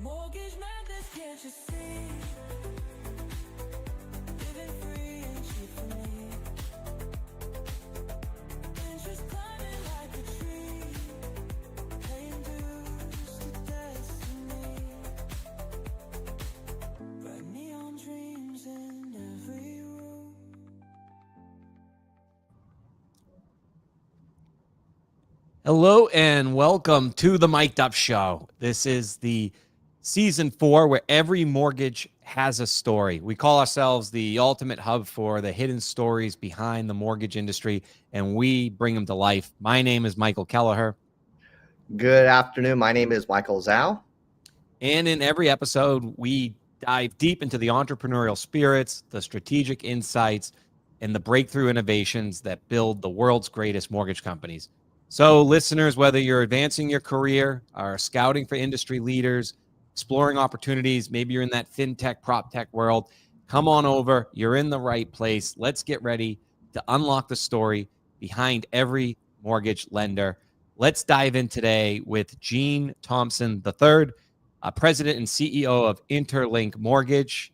Mortgage madness, can't you see? Living free and cheap for me. Interest climbing like a tree. Paying dues to destiny. Bright neon dreams in every room. Hello and welcome to the Mic'd Up Show. This is the season 4 where every mortgage has a story. We call ourselves the ultimate hub for the hidden stories behind the mortgage industry, and we bring them to life. My name is Michael Kelleher. Good afternoon. My name is Michael Zhao. And in every episode, we dive deep into the entrepreneurial spirits, the strategic insights, and the breakthrough innovations that build the world's greatest mortgage companies. So listeners, whether you're advancing your career, are scouting for industry leaders, exploring opportunities, maybe you're in that fintech, prop tech world, come on over. You're in the right place. Let's get ready to unlock the story behind every mortgage lender. Let's dive in today with Gene Thompson III, President and CEO of Interlink Mortgage.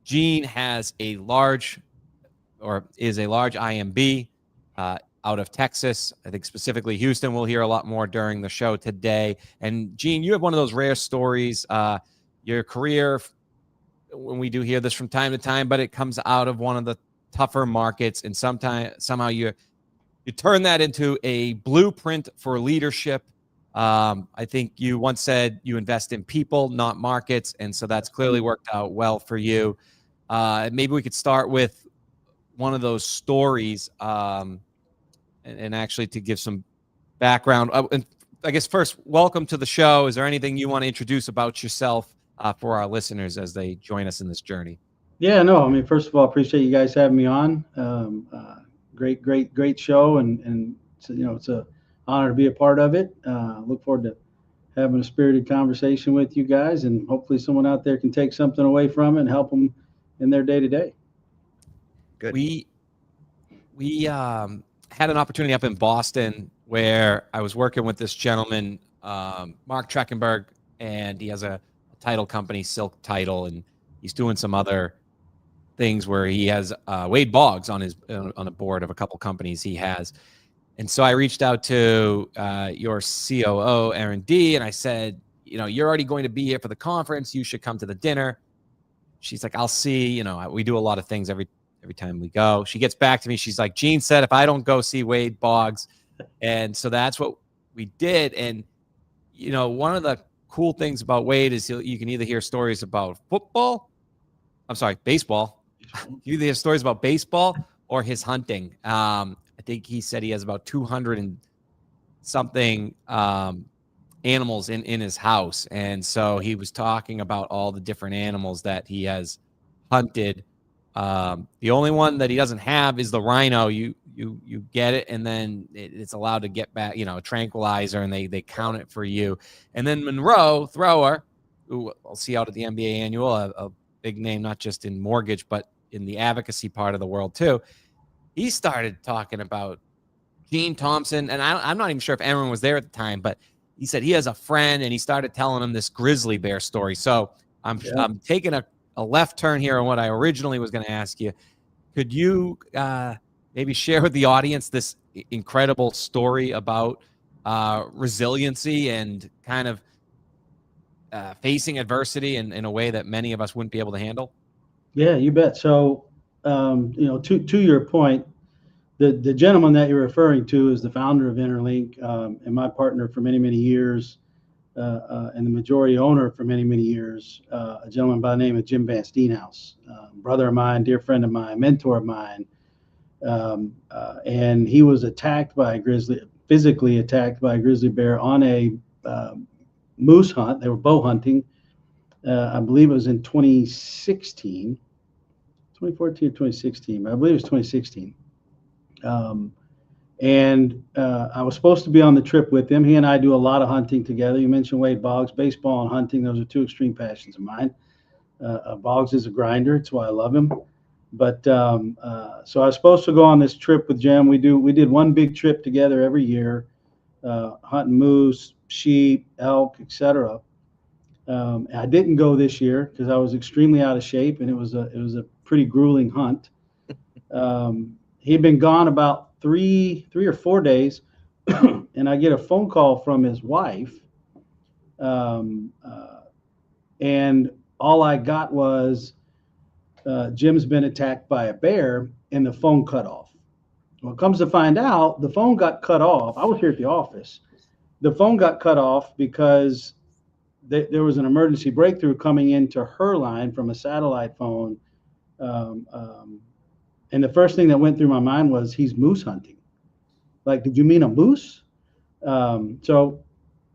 Gene has a large, or is a large IMB out of Texas, I think specifically Houston. We'll hear a lot more during the show today. And Gene, you have one of those rare stories. Your career, when we do hear this from time to time, but it comes out of one of the tougher markets, and somehow you turn that into a blueprint for leadership. I think you once said you invest in people, not markets, and so that's clearly worked out well for you. Maybe we could start with one of those stories, and actually to give some background. And I guess first, welcome to the show. Is there anything you want to introduce about yourself for our listeners as they join us in this journey? Yeah, no, I mean, first of all, I appreciate you guys having me on. Great show, and it's a honor to be a part of it. Look forward to having a spirited conversation with you guys, and hopefully someone out there can take something away from it and help them in their day to day. Good. We had an opportunity up in Boston where I was working with this gentleman, Mark Treckenberg, and he has a title company, Silk Title, and he's doing some other things where he has Wade Boggs on the board of a couple companies he has. And so I reached out to your COO, Aaron D., and I said, you're already going to be here for the conference. You should come to the dinner. She's like, I'll see. We do a lot of things every time we go. She gets back to me. She's like, Gene said, if I don't go see Wade Boggs. And so that's what we did. And, one of the cool things about Wade is you can either hear stories about baseball. You either hear stories about baseball or his hunting. I think he said he has about 200 and something animals in his house. And so he was talking about all the different animals that he has hunted. The only one that he doesn't have is the rhino. You get it, and then it's allowed to get back, a tranquilizer, and they count it for you. And then Monroe Thrower, who I'll see out at the NBA annual, a big name, not just in mortgage, but in the advocacy part of the world too. He started talking about Gene Thompson, and I'm not even sure if Aaron was there at the time, but he said he has a friend, and he started telling him this grizzly bear story. So I'm taking a left turn here on what I originally was going to ask you. Could you maybe share with the audience this incredible story about resiliency and kind of facing adversity in a way that many of us wouldn't be able to handle? Yeah, you bet. So, to your point, the gentleman that you're referring to is the founder of Interlink, and my partner for many, many years, and the majority owner for many, many years, a gentleman by the name of Jim Van Steenhouse, brother of mine, dear friend of mine, mentor of mine. And he was physically attacked by a grizzly bear on a moose hunt. They were bow hunting. I believe it was in 2014 or 2016. I believe it was 2016. And I was supposed to be on the trip with him. He and I do a lot of hunting together. You mentioned Wade Boggs, baseball and hunting. Those are two extreme passions of mine. Boggs is a grinder. It's why I love him. But so I was supposed to go on this trip with Jim. We did one big trip together every year, hunting moose, sheep, elk, etc. I didn't go this year because I was extremely out of shape, and it was a pretty grueling hunt. He'd been gone about three or 4 days, and I get a phone call from his wife, um, and all I got was Jim's been attacked by a bear, and the phone cut off. Well, it comes to find out, the phone got cut off. I was here at the office. The phone got cut off because there was an emergency breakthrough coming into her line from a satellite phone. Um, um, and the first thing that went through my mind was, he's moose hunting. Like, did you mean a moose? So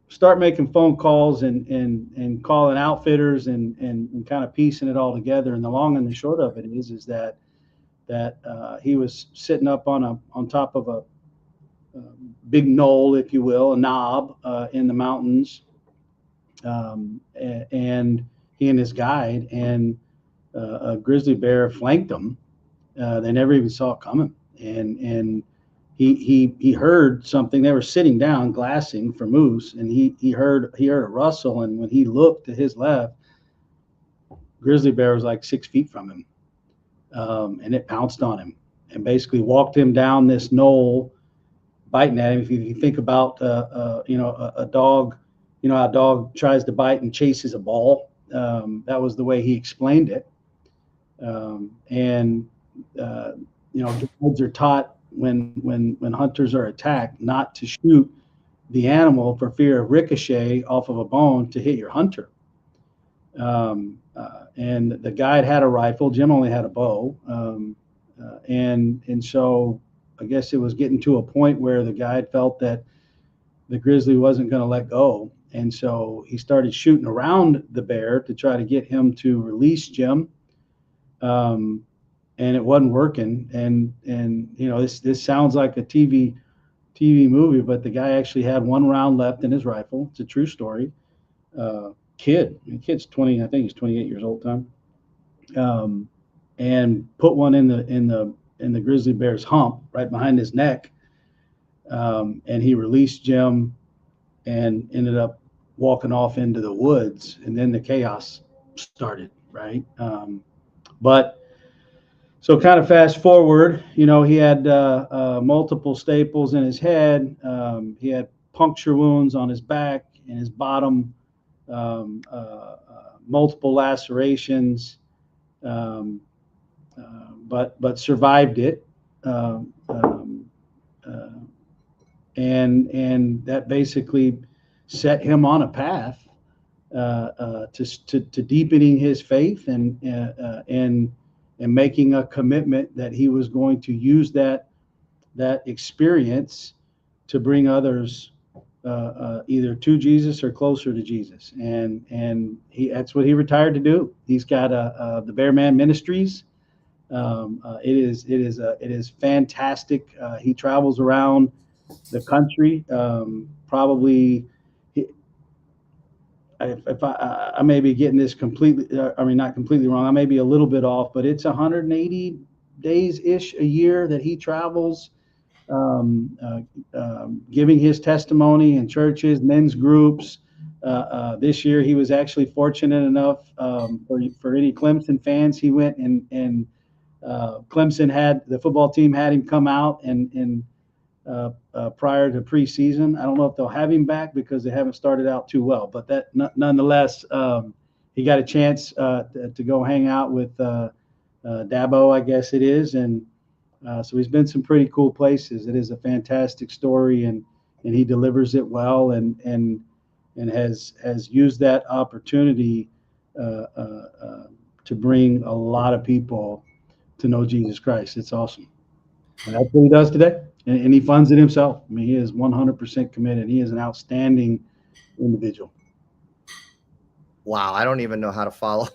start making phone calls and calling outfitters and kind of piecing it all together. And the long and the short of it is that he was sitting up on top of a big knoll, if you will, a knob in the mountains, and he and his guide, and a grizzly bear flanked them. They never even saw it coming, and he heard something. They were sitting down glassing for moose, and he heard a rustle, and when he looked to his left, grizzly bear was like 6 feet from him, and it pounced on him and basically walked him down this knoll, biting at him. If you think about a dog, you know how a dog tries to bite and chases a ball. That was the way he explained it. Dogs are taught when hunters are attacked not to shoot the animal for fear of ricochet off of a bone to hit your hunter. And the guide had a rifle. Jim only had a bow. And so I guess it was getting to a point where the guide felt that the grizzly wasn't going to let go. And so he started shooting around the bear to try to get him to release Jim. And it wasn't working. And this sounds like a TV movie, but the guy actually had one round left in his rifle. It's a true story. Kid's 20, I think he's 28 years old, Tom. And put one in the grizzly bear's hump right behind his neck. And he released Jim and ended up walking off into the woods, and then the chaos started, right? So kind of fast forward, he had multiple staples in his head. He had puncture wounds on his back and his bottom, multiple lacerations, but survived it. And that basically set him on a path to deepening his faith and making a commitment that he was going to use that experience to bring others either to Jesus or closer to Jesus. And that's what he retired to do. He's got the Bear Man Ministries. It is fantastic. He travels around the country. Probably, if I may be getting this not completely wrong. I may be a little bit off, but it's 180 days ish a year that he travels, giving his testimony in churches, men's groups. This year, he was actually fortunate enough for any Clemson fans. He went and Clemson had the football team had him come out and prior to preseason. I don't know if they'll have him back because they haven't started out too well, but that nonetheless, he got a chance to go hang out with Dabo, I guess it is. And so he's been some pretty cool places. It is a fantastic story, and he delivers it well, and has used that opportunity to bring a lot of people to know Jesus Christ. It's awesome. And that's what he does today. And he funds it himself. I mean, he is 100% committed. He is an outstanding individual. Wow, I don't even know how to follow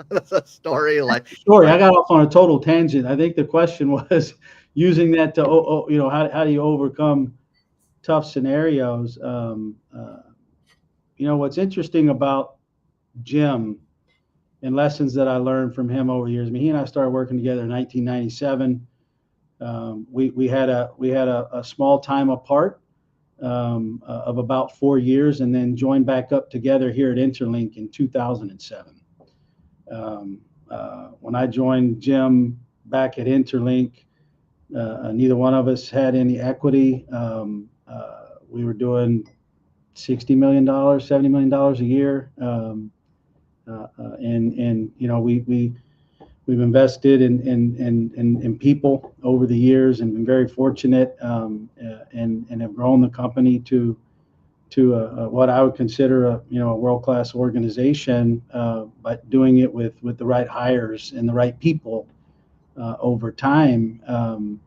the story. I got off on a total tangent. I think the question was using that to, how do you overcome tough scenarios? What's interesting about Jim and lessons that I learned from him over the years. I mean, he and I started working together in 1997. We had a small time apart, of about 4 years, and then joined back up together here at Interlink in 2007. When I joined Jim back at Interlink, neither one of us had any equity. We were doing $60 million, $70 million a year. And you know, we've invested in people over the years and been very fortunate, and have grown the company to what I would consider a world-class organization, but doing it with the right hires and the right people over time.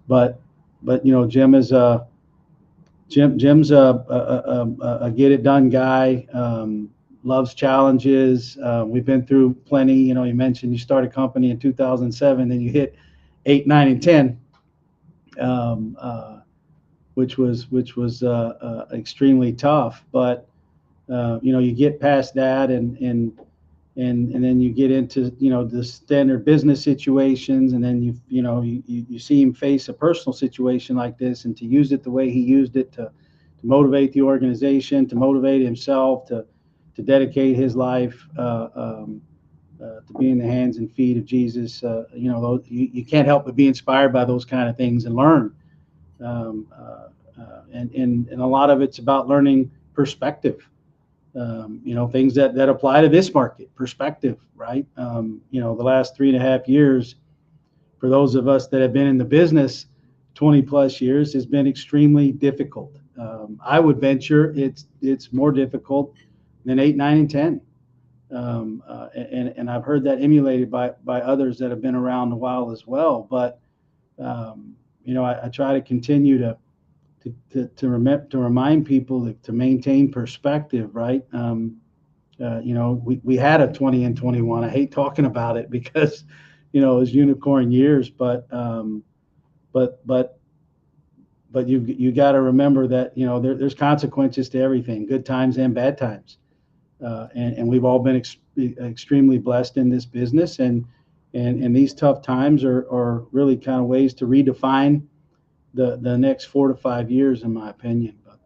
But you know, Jim's a get it done guy. Loves challenges. We've been through plenty. You know, you mentioned you started a company in 2007, then you hit 8, 9, and 10, which was extremely tough. But you know, you get past that, and then you get into, you know, the standard business situations, and then you see him face a personal situation like this, and to use it the way he used it to motivate the organization, to motivate himself, to dedicate his life to be in the hands and feet of Jesus. You know, you can't help but be inspired by those kind of things and learn. And a lot of it's about learning perspective. You know, things that apply to this market, perspective, right? You know, the last 3.5 years, for those of us that have been in the business 20 plus years, has been extremely difficult. I would venture it's more difficult than 8, 9, and 10. And I've heard that emulated by others that have been around a while as well. But you know, I try to continue to remind people to maintain perspective, right? You know, we had a 20 and 21. I hate talking about it because, you know, it was unicorn years, but you got to remember that, you know, there's consequences to everything, good times and bad times. And we've all been extremely blessed in this business, and these tough times are really kind of ways to redefine the next 4 to 5 years, in my opinion. But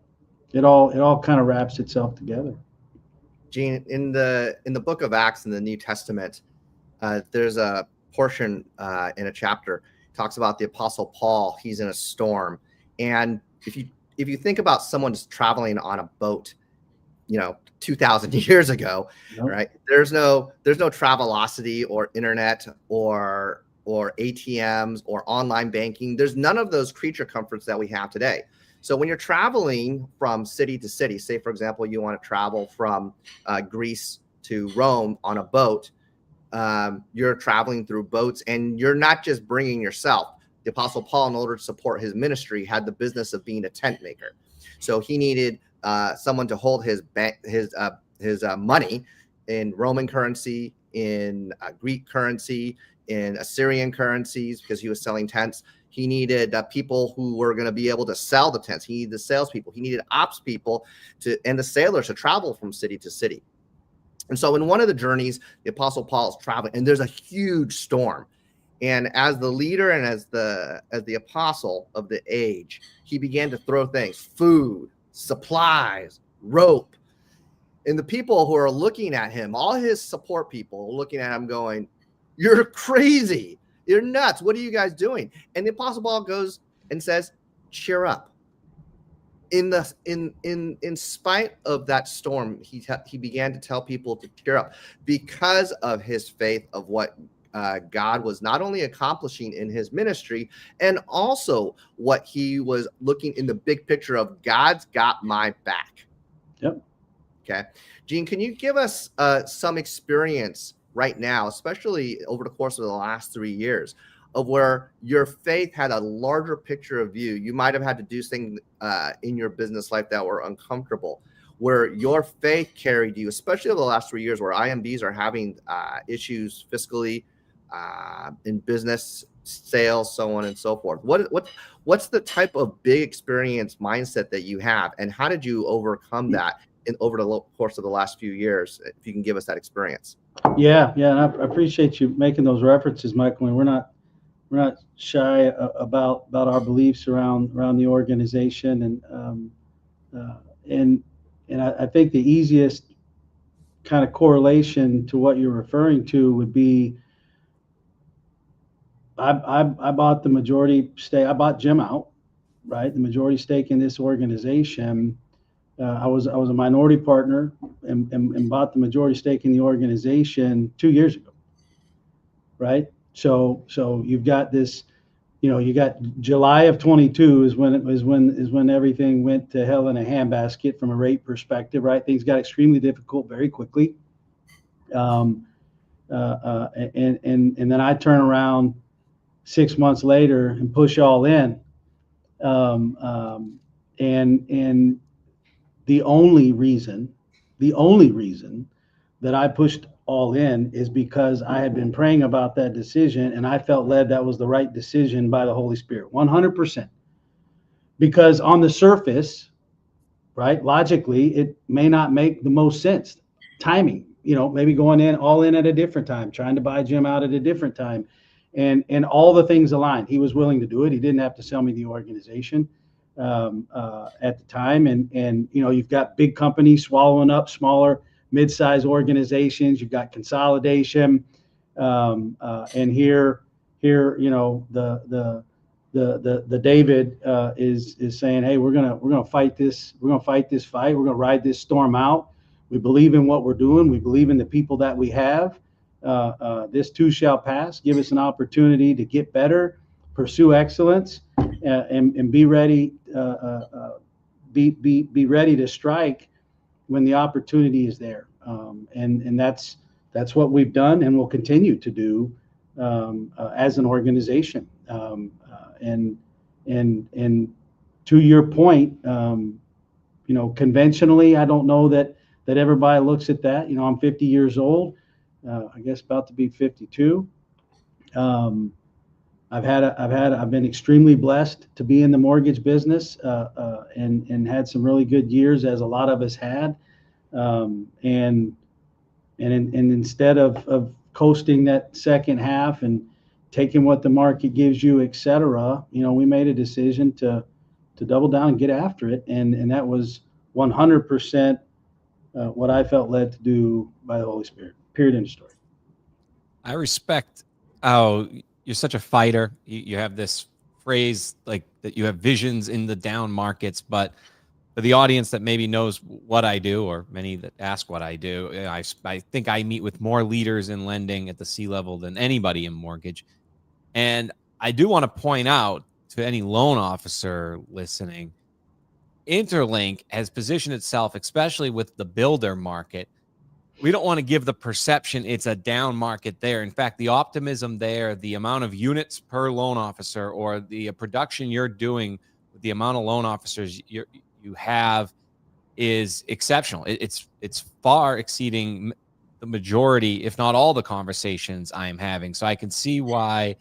it all kind of wraps itself together. Gene, in the book of Acts in the New Testament, there's a portion in a chapter talks about the Apostle Paul. He's in a storm, and if you think about someone just traveling on a boat, you know, 2,000 years ago, Nope. right? There's no Travelocity or internet or ATMs or online banking. There's none of those creature comforts that we have today. So when you're traveling from city to city, say, for example, you want to travel from Greece to Rome on a boat, you're traveling through boats, and you're not just bringing yourself. The Apostle Paul, in order to support his ministry, had the business of being a tent maker. So he needed someone to hold his money in Roman currency, in Greek currency, in Assyrian currencies, because he was selling tents. He needed people who were going to be able to sell the tents. He needed the salespeople. He needed ops people and the sailors to travel from city to city. And so in one of the journeys, the Apostle Paul is traveling, and there's a huge storm. And as the leader and as the apostle of the age, he began to throw things: food, supplies, rope. And the people who are looking at him, all his support people, looking at him going, "You're crazy. You're nuts. What are you guys doing?" And the Apostle Paul goes and says, "Cheer up." In spite of that storm, he began to tell people to cheer up because of his faith of what God was not only accomplishing in his ministry, and also what he was looking in the big picture of God's got my back. Yep. Okay. Gene, can you give us some experience right now, especially over the course of the last 3 years, of where your faith had a larger picture of you? You might have had to do things in your business life that were uncomfortable, where your faith carried you, especially over the last 3 years, where IMBs are having issues fiscally, in business, sales, so on and so forth. What's the type of big experience mindset that you have, and how did you overcome that over the course of the last few years? If you can give us that experience. Yeah, and I appreciate you making those references, Michael. And we're not shy about our beliefs around the organization, and and I think the easiest kind of correlation to what you're referring to would be I bought the majority stake. I bought Jim out, right? The majority stake in this organization. I was a minority partner and bought the majority stake in the organization 2 years ago, right? So you've got this, you got July of 22 is when everything went to hell in a handbasket from a rate perspective, right? Things got extremely difficult very quickly. And then I turn around 6 months later and push all in. And the only reason that I pushed all in is because I had been praying about that decision and I felt led that was the right decision by the Holy Spirit, 100%. Because on the surface, right, logically, it may not make the most sense. Timing, maybe going in all in at a different time, trying to buy Jim out at a different time. And all the things aligned. He was willing to do it. He didn't have to sell me the organization at the time. And you've got big companies swallowing up smaller, mid-sized organizations. You've got consolidation. And here, the David is saying, hey, we're gonna fight this. We're gonna fight this fight. We're gonna ride this storm out. We believe in what we're doing. We believe in the people that we have. This too shall pass. Give us an opportunity to get better, pursue excellence, and be ready. Be ready to strike when the opportunity is there. And that's what we've done and will continue to do as an organization. And to your point, conventionally, I don't know that everybody looks at that. I'm 50 years old. I guess about to be 52. I've been extremely blessed to be in the mortgage business and had some really good years, as a lot of us had. And instead of coasting that second half and taking what the market gives you, et cetera, we made a decision to double down and get after it. And that was 100% what I felt led to do by the Holy Spirit. Period. End of story. I respect how you're such a fighter. You have this phrase like that you have visions in the down markets, but for the audience that maybe knows what I do, or many that ask what I do, I think I meet with more leaders in lending at the C-level than anybody in mortgage. And I do want to point out to any loan officer listening, Interlink has positioned itself, especially with the builder market. We don't want to give the perception it's a down market there. In fact, the optimism there, the amount of units per loan officer, or the production you're doing with the amount of loan officers you have is exceptional. It's far exceeding the majority, if not all, the conversations I am having. So I can see why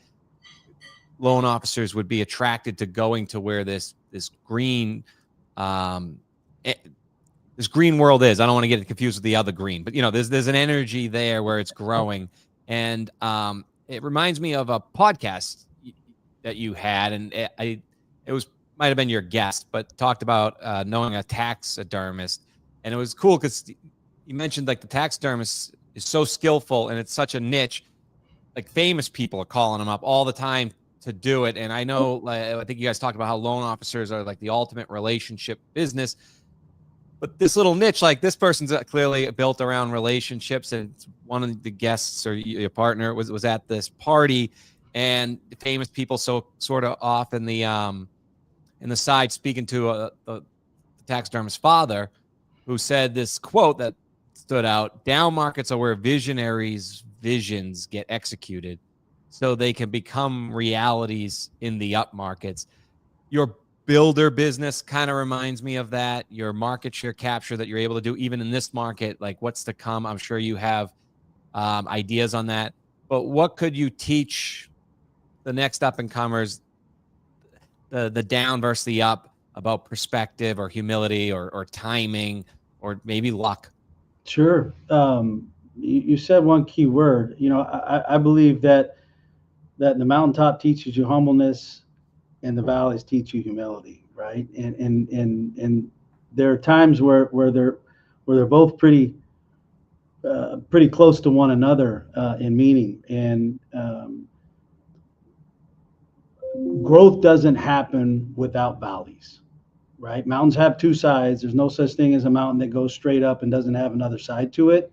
loan officers would be attracted to going to where this green this green world is. I don't want to get it confused with the other green, but there's an energy there where it's growing. And it reminds me of a podcast that you had, and it might have been your guest, but talked about knowing a taxidermist. And it was cool because you mentioned like the taxidermist is so skillful and it's such a niche. Like famous people are calling them up all the time to do it. And I know, I think you guys talked about how loan officers are like the ultimate relationship business. But this little niche, like this person's clearly built around relationships, and one of the guests or your partner was at this party, and famous people sort of off in the side speaking to the taxidermist's father, who said this quote that stood out: "Down markets are where visionaries' visions get executed, so they can become realities in the up markets." Your builder business kind of reminds me of that. Your market share capture that you're able to do even in this market, like what's to come. I'm sure you have ideas on that. But what could you teach the next up and comers, the down versus the up, about perspective or humility or timing or maybe luck? Sure. You said one key word. I believe that the mountaintop teaches you humbleness and the valleys teach you humility, right? And there are times where they're both pretty close to one another in meaning, and growth doesn't happen without valleys, right? Mountains have two sides. There's no such thing as a mountain that goes straight up and doesn't have another side to it.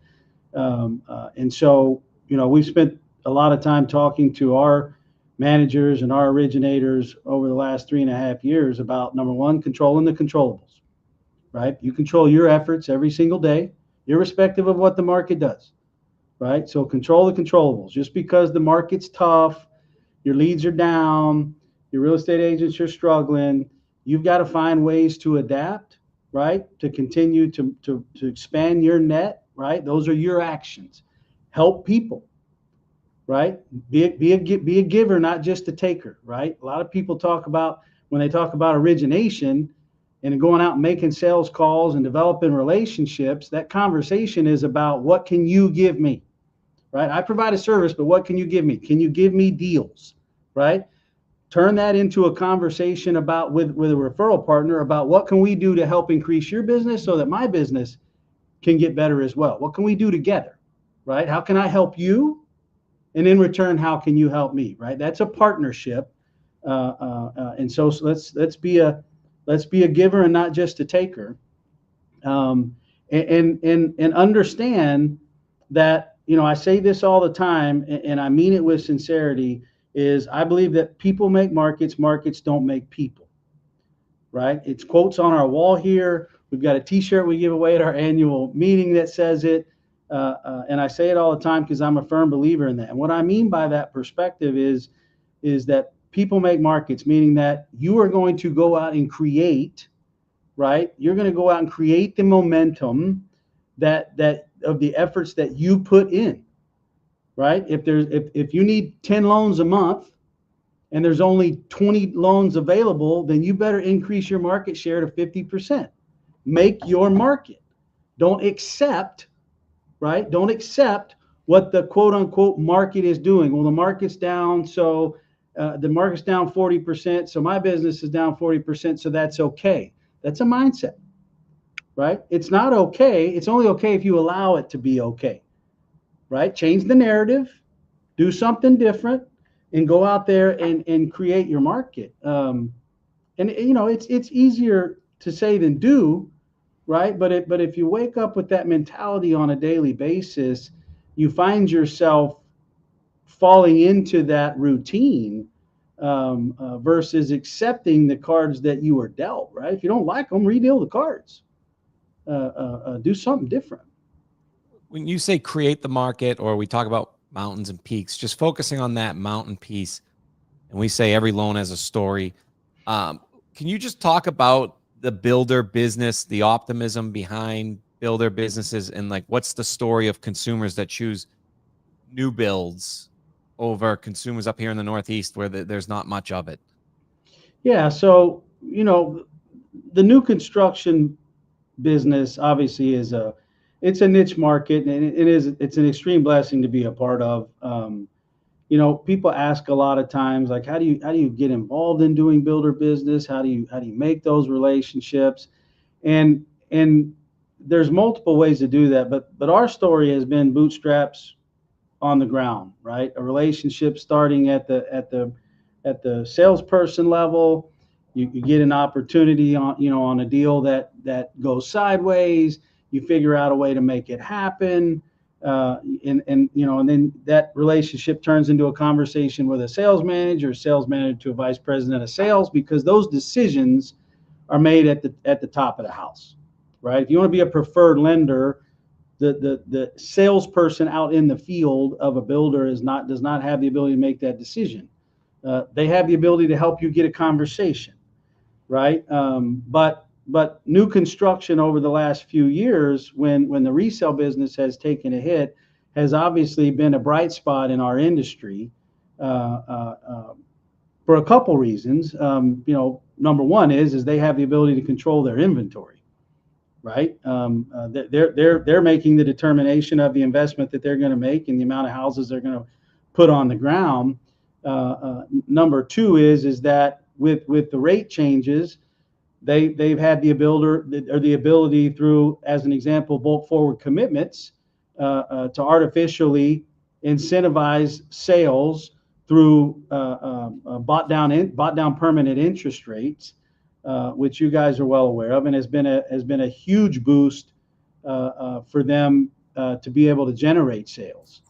And so, we've spent a lot of time talking to our managers and our originators over the last 3.5 years about, number one, controlling the controllables, right? You control your efforts every single day, irrespective of what the market does, right? So control the controllables. Just because the market's tough, your leads are down, your real estate agents are struggling, you've got to find ways to adapt, right? To continue to expand your net, right? Those are your actions. Help people, right? Be a giver, not just a taker, right? A lot of people talk about, when they talk about origination and going out and making sales calls and developing relationships, that conversation is about, what can you give me, right? I provide a service, but what can you give me? Can you give me deals, right? Turn that into a conversation about with a referral partner about, what can we do to help increase your business so that my business can get better as well? What can we do together, right? How can I help you? And in return, how can you help me, right? That's a partnership. And so let's be a giver and not just a taker. And understand that, I say this all the time, and I mean it with sincerity, is I believe that people make markets, markets don't make people, right? It's quotes on our wall here. We've got a t-shirt we give away at our annual meeting that says it. And I say it all the time because I'm a firm believer in that. And what I mean by that perspective is that people make markets, meaning that you are going to go out and create, right? You're going to go out and create the momentum that of the efforts that you put in, right? If you need 10 loans a month and there's only 20 loans available, then you better increase your market share to 50%. Make your market. Don't accept, right? Don't accept what the quote unquote market is doing. Well, the market's down, so the market's down 40%, so my business is down 40%, so that's okay. That's a mindset, right? It's not okay. It's only okay if you allow it to be okay, right? Change the narrative, do something different, and go out there and create your market. And it's easier to say than do, right? But if you wake up with that mentality on a daily basis, you find yourself falling into that routine versus accepting the cards that you were dealt, right? If you don't like them, redeal the cards. Do something different. When you say create the market, or we talk about mountains and peaks, just focusing on that mountain piece, and we say every loan has a story. Can you just talk about the builder business, the optimism behind builder businesses, and like, what's the story of consumers that choose new builds over consumers up here in the Northeast where there's not much of it? Yeah. So, the new construction business obviously it's a niche market, and it's an extreme blessing to be a part of. People ask a lot of times, like, how do you get involved in doing builder business? How do you make those relationships? And there's multiple ways to do that, but our story has been bootstraps on the ground, right? A relationship starting at the salesperson level. You get an opportunity on a deal that goes sideways. You figure out a way to make it happen, and then that relationship turns into a conversation with a sales manager to a vice president of sales, because those decisions are made at the top of the house, right? If you want to be a preferred lender, the salesperson out in the field of a builder does not have the ability to make that decision. They have the ability to help you get a conversation, right? But new construction over the last few years, when the resale business has taken a hit, has obviously been a bright spot in our industry for a couple reasons. Number one is they have the ability to control their inventory, right? They're making the determination of the investment that they're going to make and the amount of houses they're going to put on the ground. Number two is that with the rate changes, they've had the ability through, as an example, bolt forward commitments to artificially incentivize sales through bought down permanent interest rates, which you guys are well aware of, and has been a huge boost for them to be able to generate sales.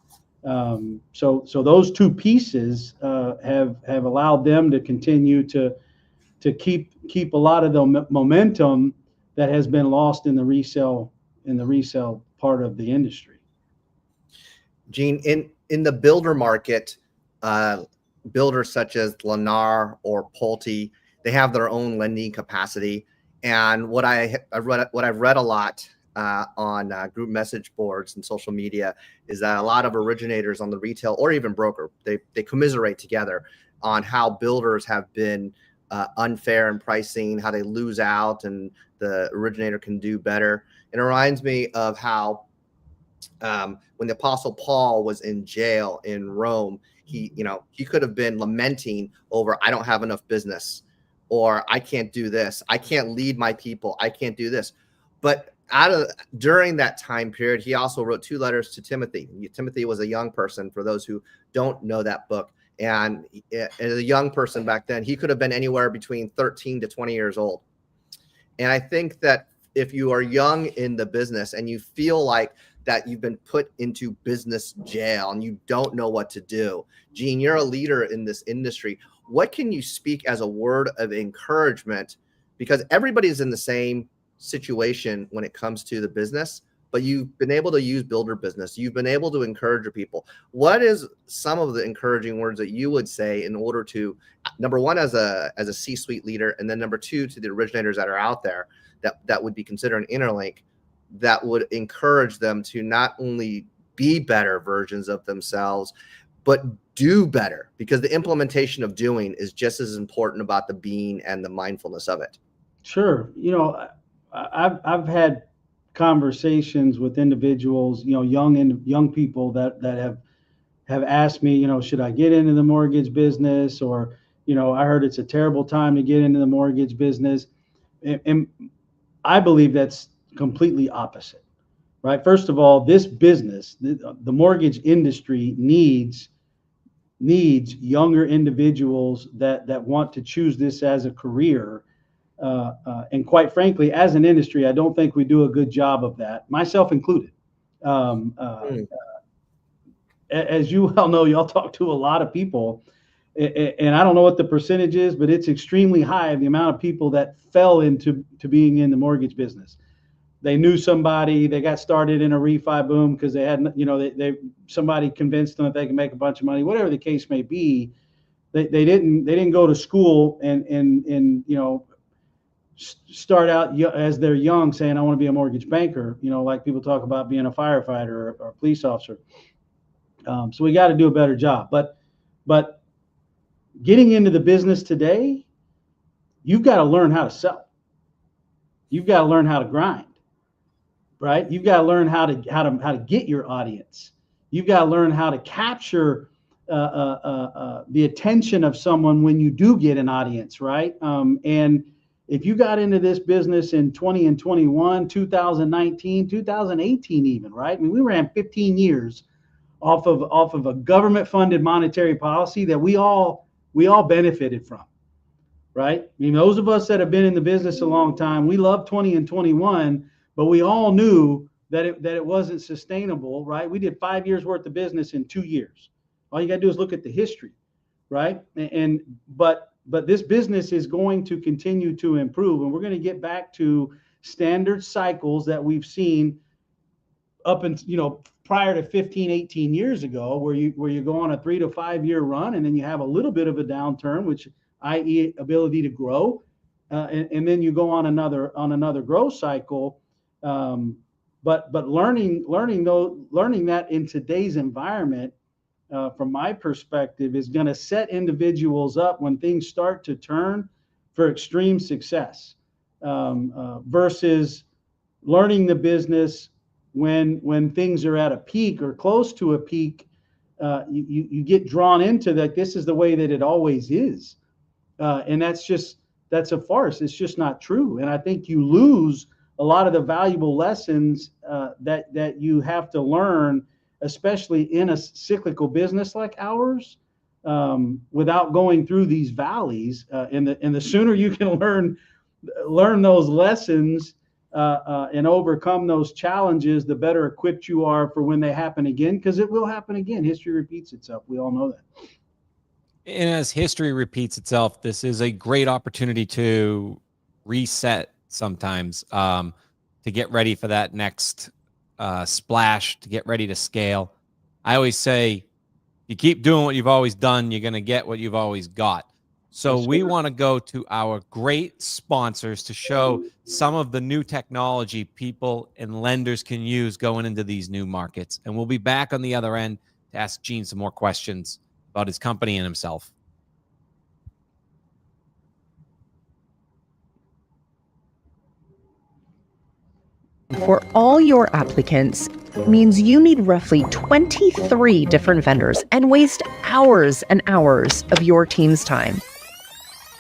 So those two pieces have allowed them to continue to keep a lot of the momentum that has been lost in the resale part of the industry. Gene, in the builder market, builders such as Lennar or Pulte, they have their own lending capacity. And what I've read a lot on group message boards and social media is that a lot of originators on the retail or even broker, they commiserate together on how builders have been unfair in pricing, how they lose out, and the originator can do better. It reminds me of how when the Apostle Paul was in jail in Rome, he could have been lamenting over, I don't have enough business, or I can't do this, I can't lead my people, I can't do this. But during that time period, he also wrote 2 letters to Timothy. Timothy was a young person, for those who don't know that book. And as a young person back then, he could have been anywhere between 13 to 20 years old. And I think that if you are young in the business and you feel like that you've been put into business jail and you don't know what to do, Gene, you're a leader in this industry. What can you speak as a word of encouragement? Because everybody's in the same situation when it comes to the business, but you've been able to use builder business. You've been able to encourage your people. What is some of the encouraging words that you would say in order to, number one, as a C-suite leader, and then number 2, to the originators that are out there that would be considered an interlink, that would encourage them to not only be better versions of themselves, but do better, because the implementation of doing is just as important about the being and the mindfulness of it. Sure. I've had conversations with individuals, young people that have asked me, should I get into the mortgage business, or, I heard it's a terrible time to get into the mortgage business. And I believe that's completely opposite, right? First of all, this business, the mortgage industry needs younger individuals that want to choose this as a career. And quite frankly, as an industry, I don't think we do a good job of that, myself included. As you well know, y'all talk to a lot of people, and I don't know what the percentage is, but it's extremely high, the amount of people that fell into being in the mortgage business. They knew somebody, they got started in a refi boom because they had, somebody convinced them that they can make a bunch of money, whatever the case may be. They didn't go to school and start out as they're young saying, I want to be a mortgage banker, like people talk about being a firefighter or a police officer. So we got to do a better job. But getting into the business today, you've got to learn how to sell. You've got to learn how to grind, right? You've got to learn how to get your audience. You've got to learn how to capture the attention of someone when you do get an audience, right? And if you got into this business in 20 and 21, 2019, 2018 even, right? I mean, we ran 15 years off of a government-funded monetary policy that we all benefited from, right? I mean, those of us that have been in the business a long time, we love 20 and 21, but we all knew that it wasn't sustainable, right? We did 5 years worth of business in 2 years. All you got to do is look at the history, right? But this business is going to continue to improve, and we're going to get back to standard cycles that we've seen up and prior to 15, 18 years ago, where you go on a 3 to 5 year run, and then you have a little bit of a downturn, which i.e. ability to grow, and then you go on another growth cycle. But learning that in today's environment, from my perspective, is going to set individuals up when things start to turn for extreme success, versus learning the business when things are at a peak or close to a peak. You get drawn into that. This is the way that it always is, and that's just that's a farce. It's just not true. And I think you lose a lot of the valuable lessons that you have to learn, especially in a cyclical business like ours, without going through these valleys. And the sooner you can learn those lessons and overcome those challenges, the better equipped you are for when they happen again, because it will happen again. History repeats itself. We all know that. And as history repeats itself, this is a great opportunity to reset sometimes, to get ready for that next splash, to get ready to scale. I always say, you keep doing what you've always done, you're going to get what you've always got. So Yes, we sir. want to go to our great sponsors to show some of the new technology people and lenders can use going into these new markets. And we'll be back on the other end to ask Gene some more questions about his company and himself. For all your applicants means you need roughly 23 different vendors and waste hours and hours of your team's time.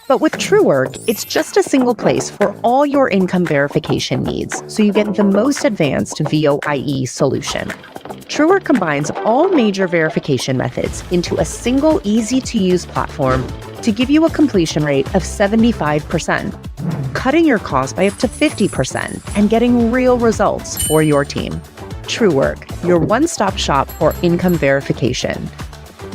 But with TrueWork, it's just a single place for all your income verification needs, so you get the most advanced VOIE solution. TrueWork combines all major verification methods into a single, easy-to-use platform to give you a completion rate of 75%, cutting your costs by up to 50% and getting real results for your team. TrueWork, your one-stop shop for income verification.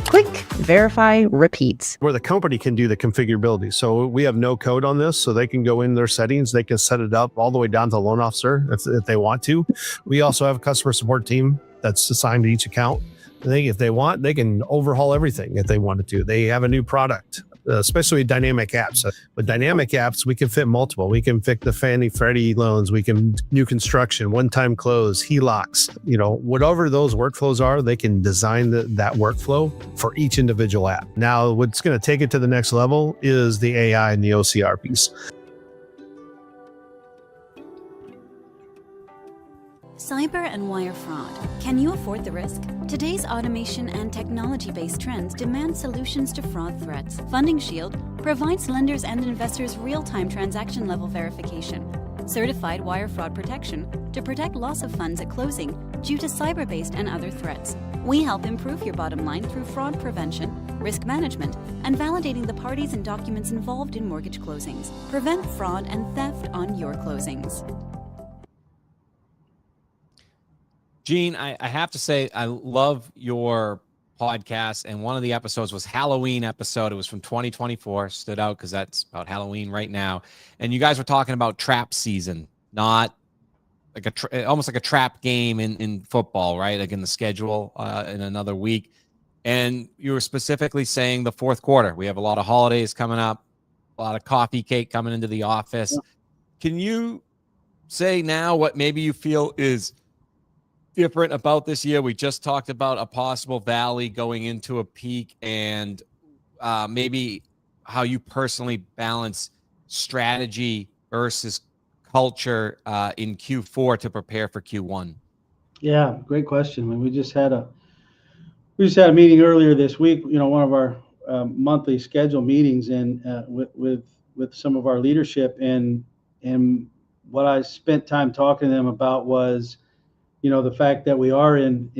Click, verify, repeat. Where the company can do the configurability. So we have no code on this, so they can go in their settings, they can set it up all the way down to the loan officer if they want to. We also have a customer support team that's assigned to each account. If they want, they can overhaul everything if they wanted to. They have a new product, especially dynamic apps. With dynamic apps, we can fit multiple. We can fit the Fannie Freddie loans. We can new construction, one-time close, HELOCs. Whatever those workflows are, they can design that workflow for each individual app. Now, what's going to take it to the next level is the AI and the OCR piece. Cyber and wire fraud. Can you afford the risk? Today's automation and technology-based trends demand solutions to fraud threats. Funding Shield provides lenders and investors real-time transaction-level verification, certified wire fraud protection to protect loss of funds at closing due to cyber-based and other threats. We help improve your bottom line through fraud prevention, risk management, and validating the parties and documents involved in mortgage closings. Prevent fraud and theft on your closings. Gene, I have to say, I love your podcast. And one of the episodes was Halloween episode. It was from 2024, stood out because that's about Halloween right now. And you guys were talking about trap season, not like almost like a trap game in football, right? Like in the schedule in another week. And you were specifically saying the fourth quarter. We have a lot of holidays coming up, a lot of coffee cake coming into the office. Yeah. Can you say now what maybe you feel is different about this year? We just talked about a possible valley going into a peak, and maybe how you personally balance strategy versus culture in Q4 to prepare for Q1. Yeah, great question. I mean, we just had a meeting earlier this week. One of our monthly scheduled meetings, and with some of our leadership, and what I spent time talking to them about was, the fact that we are in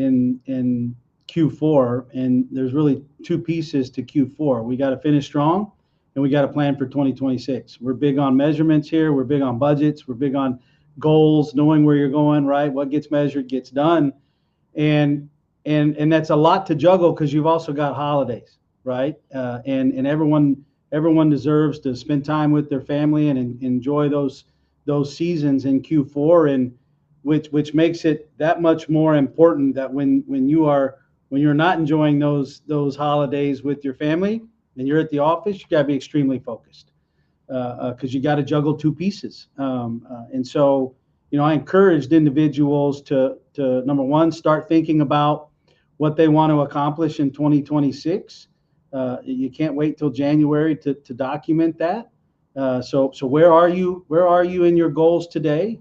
Q4, and there's really two pieces to Q4. We got to finish strong, and we got to plan for 2026. We're big on measurements here. We're big on budgets. We're big on goals, knowing where you're going, right? What gets measured gets done. And that's a lot to juggle because you've also got holidays, right? And everyone deserves to spend time with their family and enjoy those seasons in Q4, and which makes it that much more important that when you're not enjoying those holidays with your family and you're at the office, you got to be extremely focused because you got to juggle two pieces. And so, I encouraged individuals to number one, start thinking about what they want to accomplish in 2026. You can't wait till January to document that. So where are you in your goals today?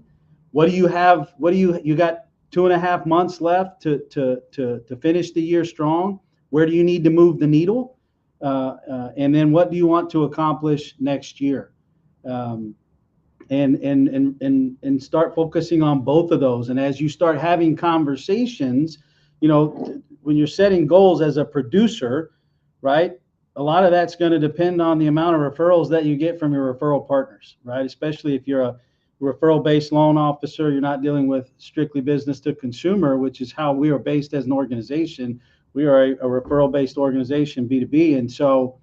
What do you have? You got 2.5 months left to finish the year strong. Where do you need to move the needle? And then what do you want to accomplish next year? Um, and start focusing on both of those. And as you start having conversations, when you're setting goals as a producer, right? A lot of that's going to depend on the amount of referrals that you get from your referral partners, right? Especially if you're a referral-based loan officer, you're not dealing with strictly business to consumer, which is how we are based as an organization. We are a referral-based organization, B2B. And so,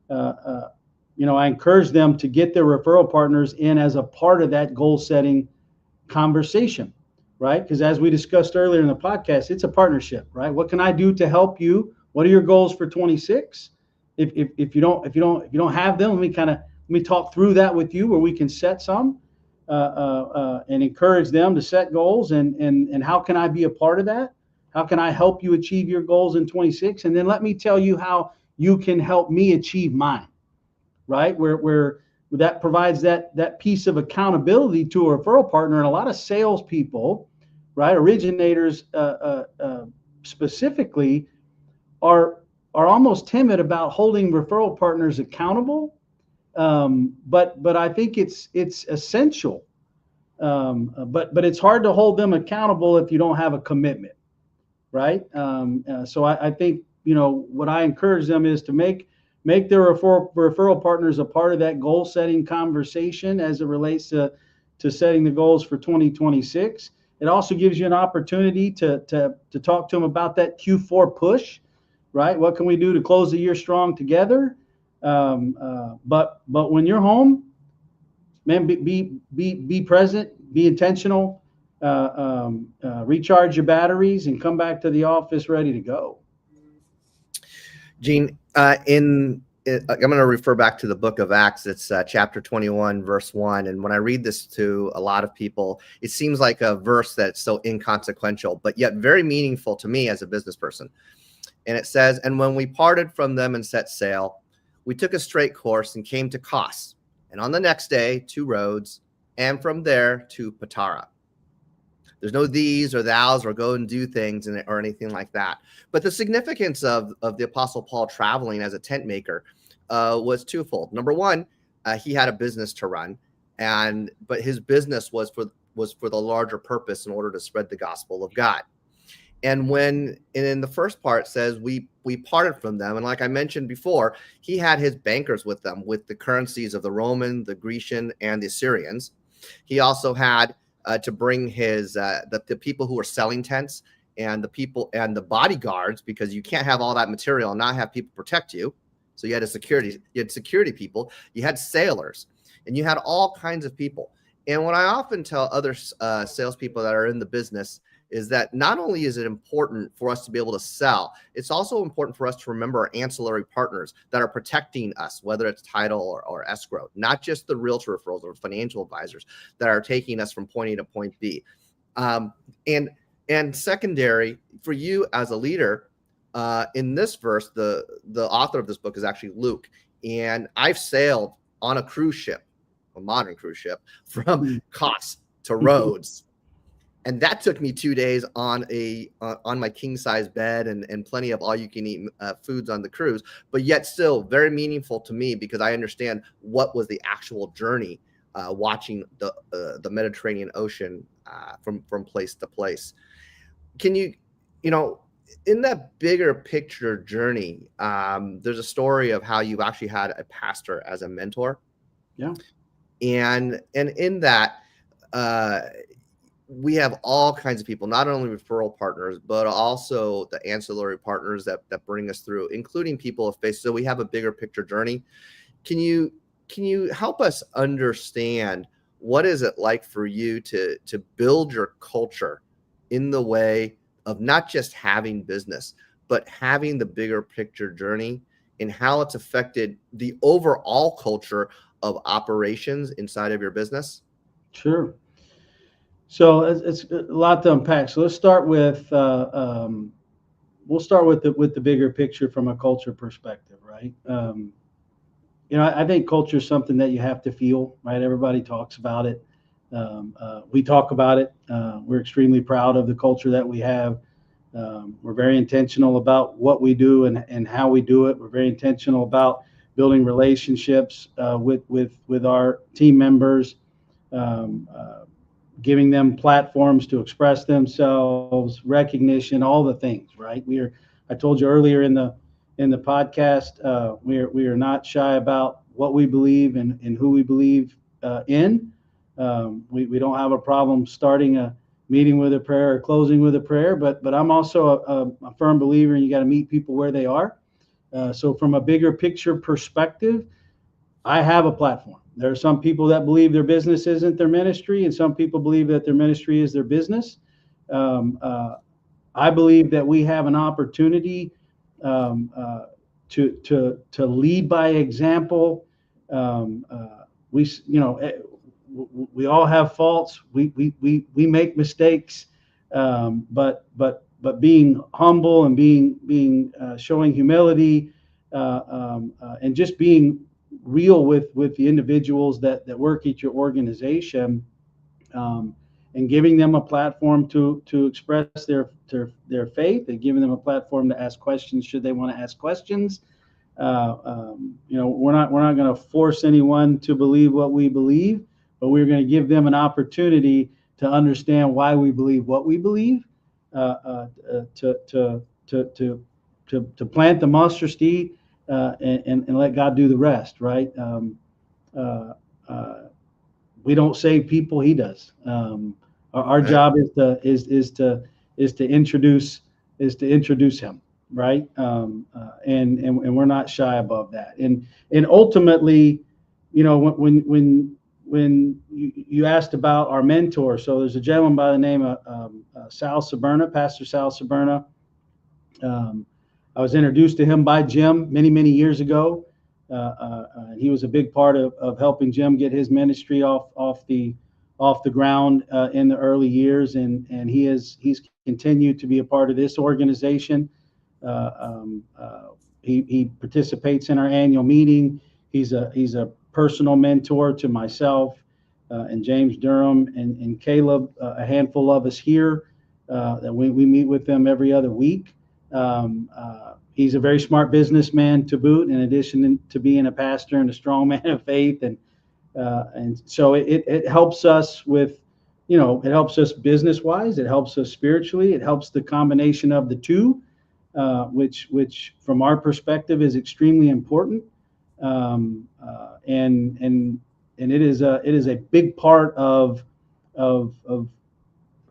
I encourage them to get their referral partners in as a part of that goal-setting conversation, right? Because as we discussed earlier in the podcast, it's a partnership, right? What can I do to help you? What are your goals for 26? If you don't have them, let me talk through that with you, where we can set some and encourage them to set goals, and how can I be a part of that? How can I help you achieve your goals in 26? And then let me tell you how you can help me achieve mine, right? Where that provides that piece of accountability to a referral partner. And a lot of salespeople, right, originators specifically, are almost timid about holding referral partners accountable. But I think it's essential. But it's hard to hold them accountable if you don't have a commitment, right? So I think, what I encourage them is to make their referral partners a part of that goal setting conversation as it relates to setting the goals for 2026. It also gives you an opportunity to talk to them about that Q4 push, right? What can we do to close the year strong together? But when you're home, man, be present, be intentional, recharge your batteries, and come back to the office ready to go. Gene, I'm going to refer back to the book of Acts. It's chapter 21, verse 1. And when I read this to a lot of people, it seems like a verse that's so inconsequential, but yet very meaningful to me as a business person. And it says, "And when we parted from them and set sail, we took a straight course and came to Kos, and on the next day to Rhodes, and from there to Patara." There's no these or thous or go and do things or anything like that. But the significance of the Apostle Paul traveling as a tent maker was twofold. Number one, he had a business to run, but his business was for the larger purpose, in order to spread the gospel of God. And in the first part says we parted from them, and like I mentioned before, he had his bankers with them, with the currencies of the Roman, the Grecian, and the Assyrians. He also had to bring his the people who were selling tents, and the people and the bodyguards, because you can't have all that material and not have people protect you. So you had security people, you had sailors, and you had all kinds of people. And what I often tell other salespeople that are in the business is that not only is it important for us to be able to sell, it's also important for us to remember our ancillary partners that are protecting us, whether it's title or escrow, not just the realtor referrals or financial advisors that are taking us from point A to point B. And secondary, for you as a leader, in this verse, the author of this book is actually Luke. And I've sailed on a cruise ship, a modern cruise ship, from Kos to Rhodes. And that took me 2 days on my king size bed and plenty of all you can eat foods on the cruise, but yet still very meaningful to me, because I understand what was the actual journey watching the Mediterranean Ocean from place to place. Can you in that bigger picture journey, there's a story of how you've actually had a pastor as a mentor. Yeah. And in that, we have all kinds of people, not only referral partners, but also the ancillary partners that bring us through, including people of faith. So we have a bigger picture journey. Can you help us understand what is it like for you to build your culture in the way of not just having business, but having the bigger picture journey, and how it's affected the overall culture of operations inside of your business? Sure. So it's a lot to unpack. So let's start with we'll start with the bigger picture from a culture perspective, right? I think culture is something that you have to feel, right? Everybody talks about it. We talk about it. We're extremely proud of the culture that we have. We're very intentional about what we do and how we do it. We're very intentional about building relationships with our team members, giving them platforms to express themselves, recognition, all the things. Right? I told you earlier in the podcast, we are not shy about what we believe and who we believe in. We don't have a problem starting a meeting with a prayer or closing with a prayer, but I'm also a firm believer in you got to meet people where they are. So from a bigger picture perspective, I have a platform. There are some people that believe their business isn't their ministry, and some people believe that their ministry is their business. I believe that we have an opportunity to lead by example. We all have faults. We make mistakes, but being humble and being showing humility and just being real with the individuals that work at your organization, and giving them a platform to express their faith, and giving them a platform to ask questions should they want to ask questions. We're not going to force anyone to believe what we believe, but we're going to give them an opportunity to understand why we believe what we believe, to plant the mustard seed, and let God do the rest. Right? We don't save people; He does. Our job is to introduce Him. Right? And we're not shy above that. And ultimately, when you asked about our mentor, so there's a gentleman by the name of Sal Saberna, Pastor Sal Saberna. I was introduced to him by Jim many years ago. He was a big part of helping Jim get his ministry off the ground in the early years, and he's continued to be a part of this organization. He participates in our annual meeting. He's a personal mentor to myself and James Durham and Caleb, a handful of us here that we meet with them every other week. He's a very smart businessman to boot, in addition to being a pastor and a strong man of faith, and so it helps us with, it helps us business wise, it helps us spiritually, it helps the combination of the two, which from our perspective is extremely important. And it is a big part of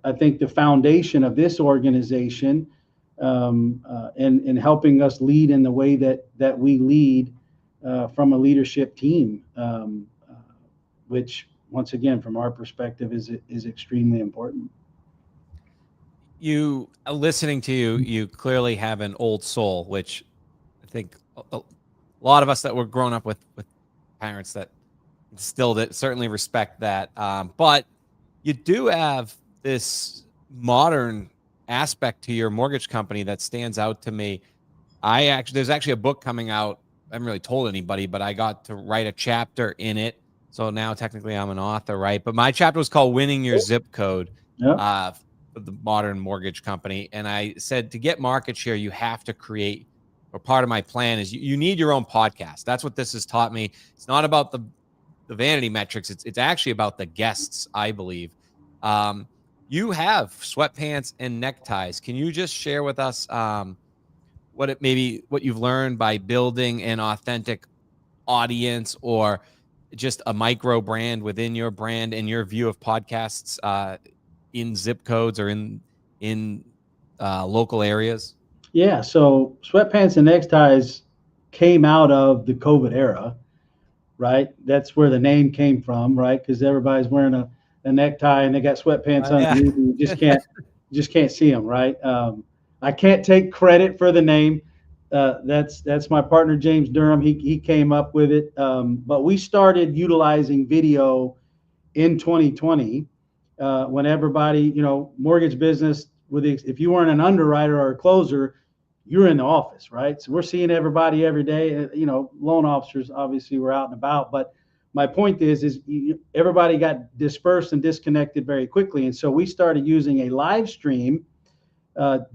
I think the foundation of this organization, and helping us lead in the way that we lead from a leadership team, which once again from our perspective is extremely important. Listening to you clearly have an old soul, which I think a lot of us that were grown up with parents that instilled it certainly respect that. But you do have this modern aspect to your mortgage company that stands out to me. There's actually a book coming out. I haven't really told anybody, but I got to write a chapter in it. So now technically I'm an author, right? But my chapter was called Winning Your Zip Code. Yep. For the modern mortgage company. And I said, to get market share, you have to create, or part of my plan is you need your own podcast. That's what this has taught me. It's not about the vanity metrics. It's actually about the guests, I believe. You have sweatpants and neckties. Can you just share with us what you've learned by building an authentic audience, or just a micro brand within your brand, and your view of podcasts in zip codes or in local areas? Yeah, so sweatpants and neckties came out of the COVID era, right? That's where the name came from, right? Because everybody's wearing a necktie and they got sweatpants underneath, and you just can't see them, right? I can't take credit for the name. That's my partner James Durham. He came up with it, but we started utilizing video in 2020. When everybody, mortgage business, if you weren't an underwriter or a closer, you're in the office, right? So we're seeing everybody every day. Loan officers obviously were out and about, but my point is everybody got dispersed and disconnected very quickly, and so we started using a live stream.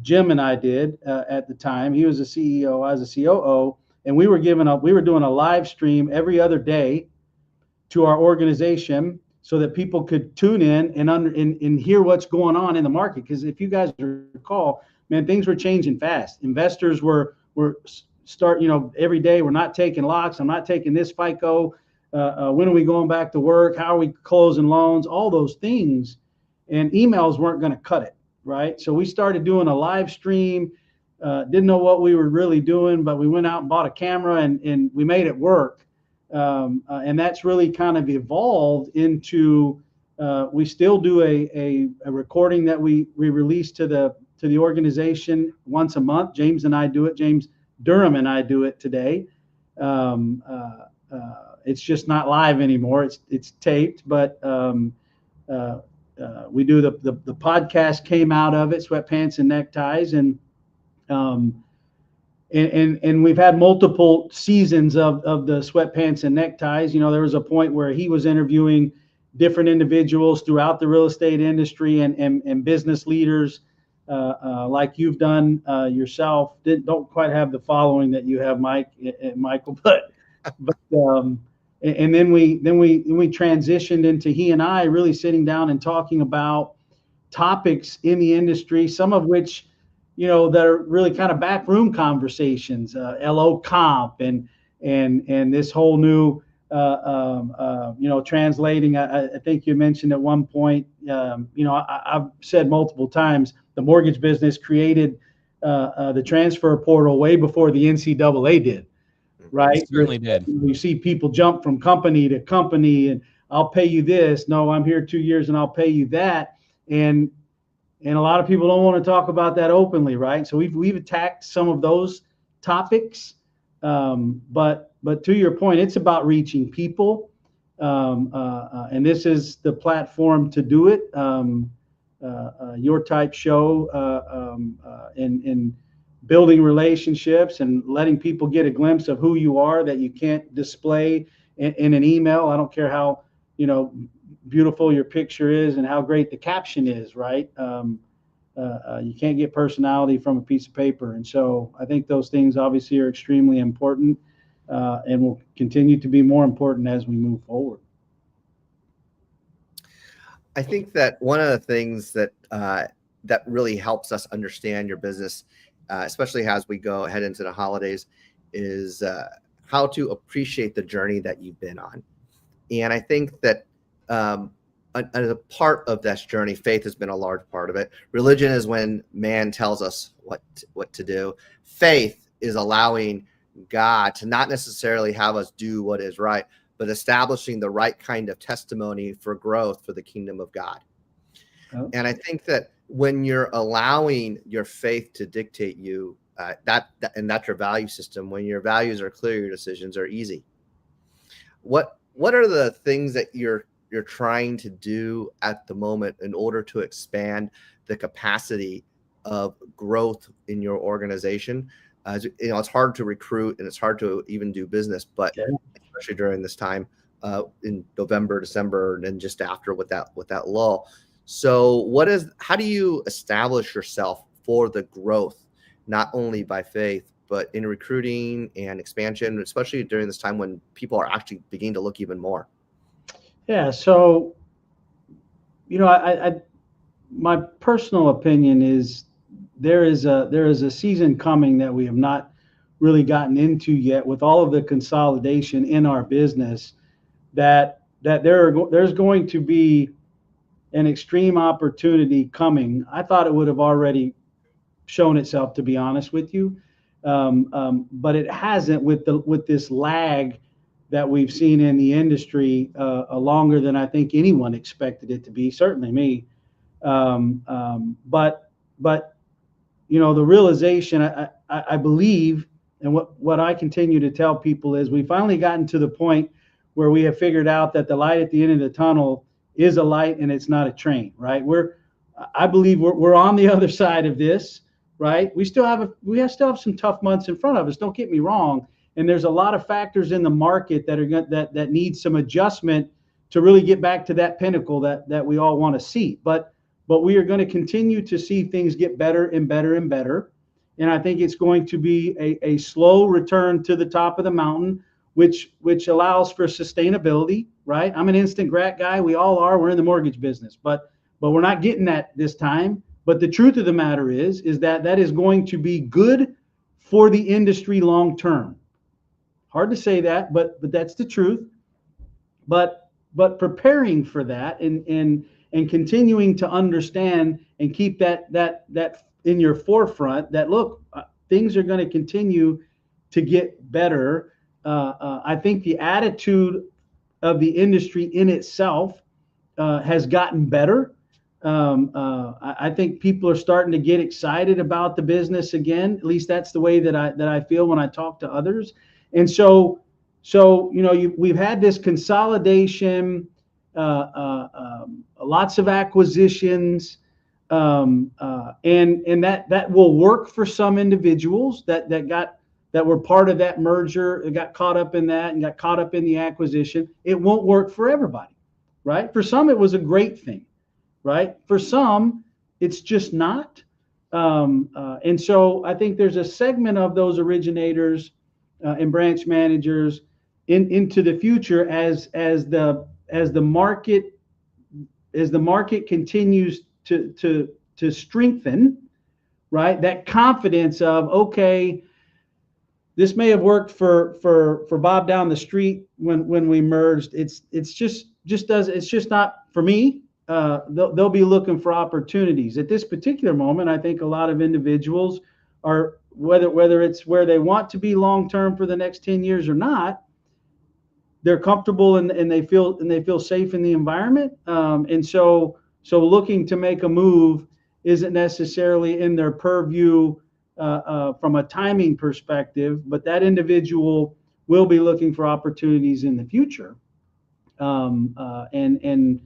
Jim and I did at the time. He was a CEO, I was a COO, and we were doing a live stream every other day to our organization so that people could tune in and hear what's going on in the market. Because if you guys recall, man, things were changing fast. Investors were every day, we're not taking locks. I'm not taking this FICO. When are we going back to work? How are we closing loans? All those things. And emails weren't going to cut it, right? So we started doing a live stream. Didn't know what we were really doing, but we went out and bought a camera and we made it work. And that's really kind of evolved into, we still do a recording that we release to the organization once a month. James and I do it. James Durham and I do it today. It's just not live anymore. It's taped, but we do the podcast came out of it, Sweatpants and Neckties, and we've had multiple seasons of the Sweatpants and Neckties. There was a point where he was interviewing different individuals throughout the real estate industry and business leaders, like you've done yourself. Don't quite have the following that you have, Michael, but and then we transitioned into he and I really sitting down and talking about topics in the industry, some of which, that are really kind of backroom conversations, LO comp and this whole new, translating. I think you mentioned at one point, I've said multiple times, the mortgage business created the transfer portal way before the NCAA did. Right. It certainly did. You see people jump from company to company and I'll pay you this. No, I'm here 2 years and I'll pay you that. And a lot of people don't want to talk about that openly. Right. So we've attacked some of those topics. But to your point, it's about reaching people. And this is the platform to do it. Your type show in building relationships and letting people get a glimpse of who you are that you can't display in an email. I don't care how, beautiful your picture is and how great the caption is, right? You can't get personality from a piece of paper. And so I think those things obviously are extremely important and will continue to be more important as we move forward. I think that one of the things that really helps us understand your business, especially as we head into the holidays, is how to appreciate the journey that you've been on. And I think that as a part of this journey, faith has been a large part of it. Religion is when man tells us what to do. Faith is allowing God to not necessarily have us do what is right, but establishing the right kind of testimony for growth for the kingdom of God. Oh. And I think that when you're allowing your faith to dictate you, that's your value system. When your values are clear, your decisions are easy. What are the things that you're trying to do at the moment in order to expand the capacity of growth in your organization? It's hard to recruit and it's hard to even do business, but especially during this time in November, December, and then just after with that lull. So how do you establish yourself for the growth, not only by faith, but in recruiting and expansion, especially during this time when people are actually beginning to look even more? Yeah. So, my personal opinion is there is a season coming that we have not really gotten into yet with all of the consolidation in our business that there's going to be an extreme opportunity coming. I thought it would have already shown itself, to be honest with you, but it hasn't with this lag that we've seen in the industry longer than I think anyone expected it to be. Certainly me, but the realization I believe, and what I continue to tell people is we finally gotten to the point where we have figured out that the light at the end of the tunnel is a light and it's not a train, right? I believe we're on the other side of this, right? We still have some tough months in front of us. Don't get me wrong. And there's a lot of factors in the market that need some adjustment to really get back to that pinnacle that we all want to see. But we are going to continue to see things get better and better and better. and I think it's going to be a slow return to the top of the mountain, which allows for sustainability, right? I'm an instant grat guy. We all are. We're in the mortgage business, but we're not getting that this time. But the truth of the matter is that is going to be good for the industry long term. Hard to say that, but that's the truth. But preparing for that and continuing to understand and keep that in your forefront, that look, things are going to continue to get better. I think the attitude of the industry in itself has gotten better. I think people are starting to get excited about the business again. At least that's the way that I feel when I talk to others. And so we've had this consolidation, lots of acquisitions, and that will work for some individuals that were part of that merger, got caught up in that and got caught up in the acquisition. It won't work for everybody, right? For some, it was a great thing, right? For some, it's just not. And so I think there's a segment of those originators and branch managers into the future as the market continues to strengthen, right? That confidence of, okay, this may have worked for Bob down the street when we merged. It's just not for me. They'll be looking for opportunities at this particular moment. I think a lot of individuals are, whether it's where they want to be long term for the next 10 years or not, they're comfortable and they feel safe in the environment. And so looking to make a move isn't necessarily in their purview from a timing perspective, but that individual will be looking for opportunities in the future. And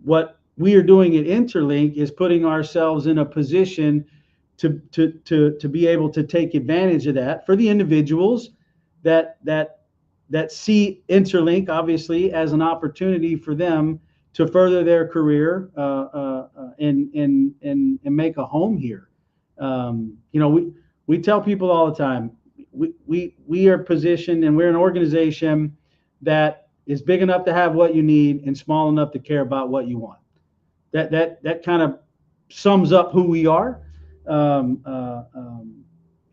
what we are doing at Interlink is putting ourselves in a position to be able to take advantage of that for the individuals that see Interlink obviously as an opportunity for them to further their career and make a home here. We tell people all the time, we are positioned and we're an organization that is big enough to have what you need and small enough to care about what you want. That kind of sums up who we are.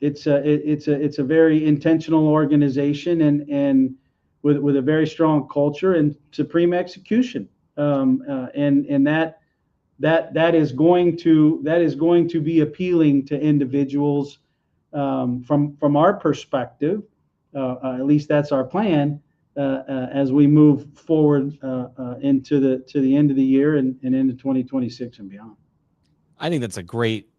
It's a very intentional organization and with a very strong culture and supreme execution. And that is going to be appealing to individuals from our perspective. At least that's our plan as we move forward into the end of the year and into 2026 and beyond. I think that's a great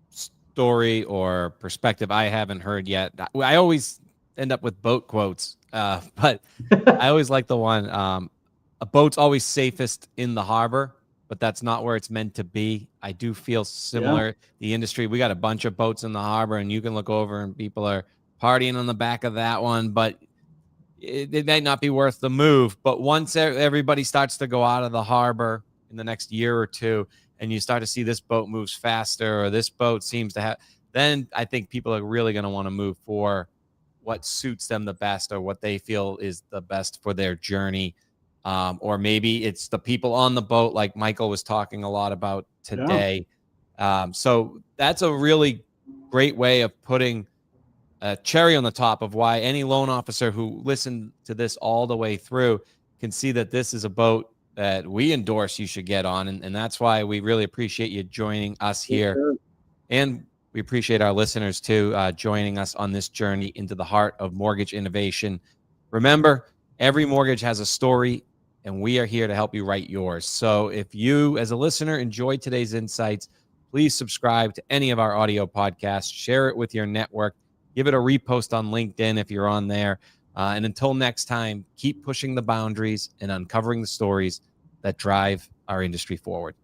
story or perspective I haven't heard yet. I always end up with boat quotes, but I always like the one, a boat's always safest in the harbor, but that's not where it's meant to be. I do feel similar. Yeah. The industry, we got a bunch of boats in the harbor and you can look over and people are partying on the back of that one, but it might not be worth the move. But once everybody starts to go out of the harbor in the next year or two, and you start to see this boat moves faster or this boat seems to have, then I think people are really going to want to move for what suits them the best or what they feel is the best for their journey. Or maybe it's the people on the boat, like Michael was talking a lot about today. Yeah. So that's a really great way of putting a cherry on the top of why any loan officer who listened to this all the way through can see that this is a boat that we endorse you should get on. And that's why we really appreciate you joining us here. Sure. And we appreciate our listeners too, joining us on this journey into the heart of mortgage innovation. Remember, every mortgage has a story, and we are here to help you write yours. So if you, as a listener, enjoyed today's insights, please subscribe to any of our audio podcasts, share it with your network, give it a repost on LinkedIn if you're on there. And until next time, keep pushing the boundaries and uncovering the stories that drive our industry forward.